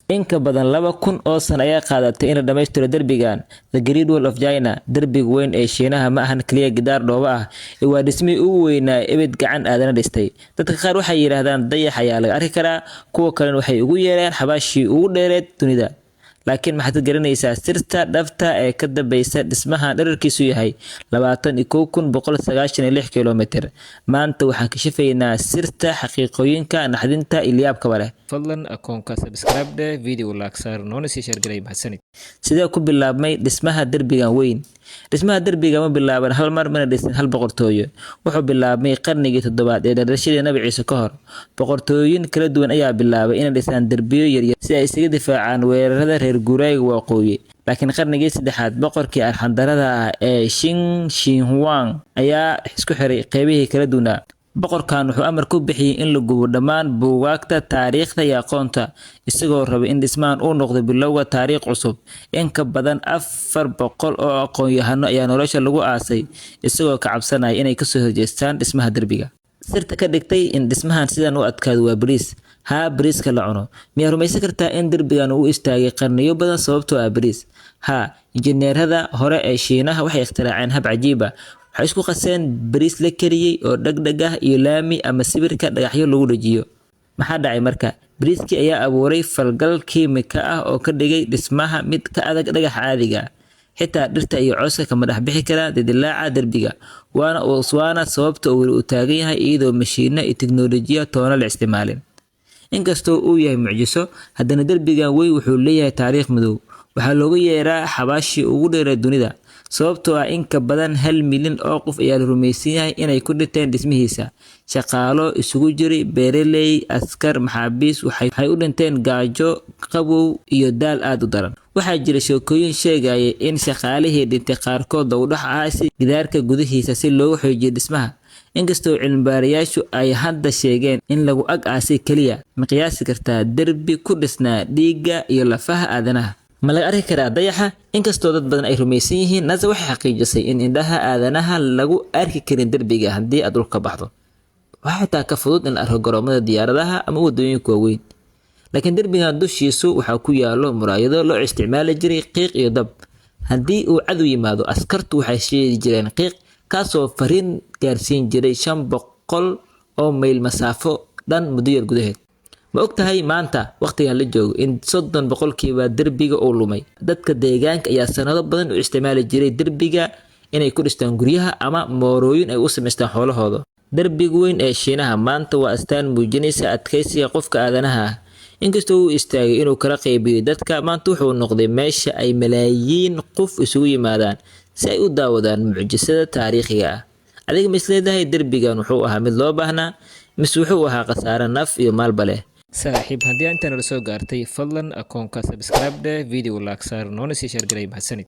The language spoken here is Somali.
in ka badan 2,000 oo san ayaa qaadatay in la dhameystiro derbigan. The Great Wall of China, derbiga weyn ee Shiinaha ma ahan kaliya gidaar dhoobo ah, waa dhismihii ugu weynaa ebed gacan aadana dhistay. Dadka qaar waxay yiraahdaan dayax ayaa laga arki karaa, kuwa kalena waxay ugu yeeraan xabaashii ugu dheereed dunida. laakiin maxaad garanaysaa sirta dhabta ee ka dambaysa dhismaha dhererkiisu yahay 21,196 kilomitir. Maanta waxaan kashifaynaa sirta xaqiiqooyinka naxdinta ilyaabka leh. Fadlan akoonka subscribe dhe video like saar noona sii share garay mahadsanid. Sidee ku bilaabmay dhismaha derbigan weyn? Dhismaha derbiga ma bilaaban hal mar mana dhisin hal boqortooyo. Wuxuu bilaabmay qarnigii 7aad ee dhalashadii Nabi Ciise ka hor. Boqortooyin kala duwan ayaa bilaabay inay dhisaan derbiyo yaryar si ay isaga difaacaan weerarada reer guurayga waqooyi. laakiin qarnigii 3aad boqorkii arxandarada ah ee Qin Shi Huang ayaa isku xiray qaybihii kala duwanaa. boqorkan wuxuu amar ku bixiyay in la gubo dhammaan buugaagta taariikhda iyo aqoonta, isagoo rabay in dhismahan uu noqdo bilowga taariikh cusub. In ka badan 400 oo aqoon-yahano ayaa nolosha lagu aasay, isagoo ka cabsanaya inay ka soo horjeestaan dhismaha derbiga. sirta ka dhigtay in dhismahan sidan u adkaado waa bariis. bariiska la cuno. Miyaa rumaysan kartaa in derbigan uu istaagay qarniyo badan sababtoo ah bariis? Injineerada hore ee Shiinaha waxay ikhtiraaceen hab cajiib ah. waxay isku qaseen bariis la kariyay oo dhagdhag ah iyo laami ama sibirka dhagaxyo lagu dhajiyo. Maxaa dhacay marka? Bariiskii ayaa abuuray falgal kiimika ah oo ka dhigay dhismaha mid ka adag dhagax caadiga ah. xitaa dhirta iyo cawska kama dhex bixi karaan dildilaaca derbiga. waana sababta uu u taagan yahay iyadoo mashiino iyo tiknoolajiyad toona la isticmaalin. inkastoo uu yahay mucjiso, haddana derbigan weyn wuxuu leeyahay taariikh madow. waxaa looga yeeraa xabaashii ugu dheer dunida sababtoo ah in ka badan 1 milyan oo qof ayaa la rumaysan yahay inay ku dhinteen dhismihiisa. shaqaalo isugu jiray beeraley, askar, maxaabiis waxay u dhinteen gaajo, qabow iyo daal aad u daran. waxaa jira sheekooyin sheegaya in shaqaalihii dhintay qaarkood uu dhex aasay gidaarka gudihiisa si loogu xoojiyo dhismaha. inkastoo cilmibaarayaashu ay hadda sheegeen in lagu ag aasay kaliya, ma qiyaasi kartaa derbi ku dhisnaa dhiigga iyo lafaha aadanaha? ma laga arki karaa dayaxa? inkastoo dad badan ay rumaysan yihiin, NASA waxay xaqiijisay in indhaha aadanaha lagu arki karin derbiga haddii aad dhulka baxdo. waxaa xitaa ka fudud in la arko garoomada diyaaradaha ama wadooyinka waaweyn. laakiin derbigan dushiisu waxaa ku yaalo muraayado loo isticmaali jiray qiiq iyo dab. haddii uu cadow yimaado, askartu waxay sheegi jireen qiiq kaasoo fariin gaarsiin jiray 500 oo mayl masaafo dhan muddo yar gudaheed. ma ogtahay maanta waqtigan la joogo in 30% derbiga uu lumay? dadka deegaanka ayaa sanado badan u isticmaali jiray derbiga inay ku dhistaan guryaha ama moorooyin ay u samaystaan xoolahooda. derbiga weyn ee Shiinaha maanta waa astaan muujinaysa adkaysiga qofka aadanaha ah. inkastoo uu istaagay inuu kala qaybiyo dadka, maanta wuxuu noqday meesha ay malaayiin qof isugu yimaadaan si ay u daawadaan mucjisada taariikhiga ah. adiga ma isleedahay derbigan wuxuu ahaa mid loo baahnaa mise wuxuu ahaa khasaare naf iyo maalba leh? saaxiib, haddii intaan la soo gaartay, fadlan akoonka subscribe dhe video like saar noona sii share garay mahadsanid.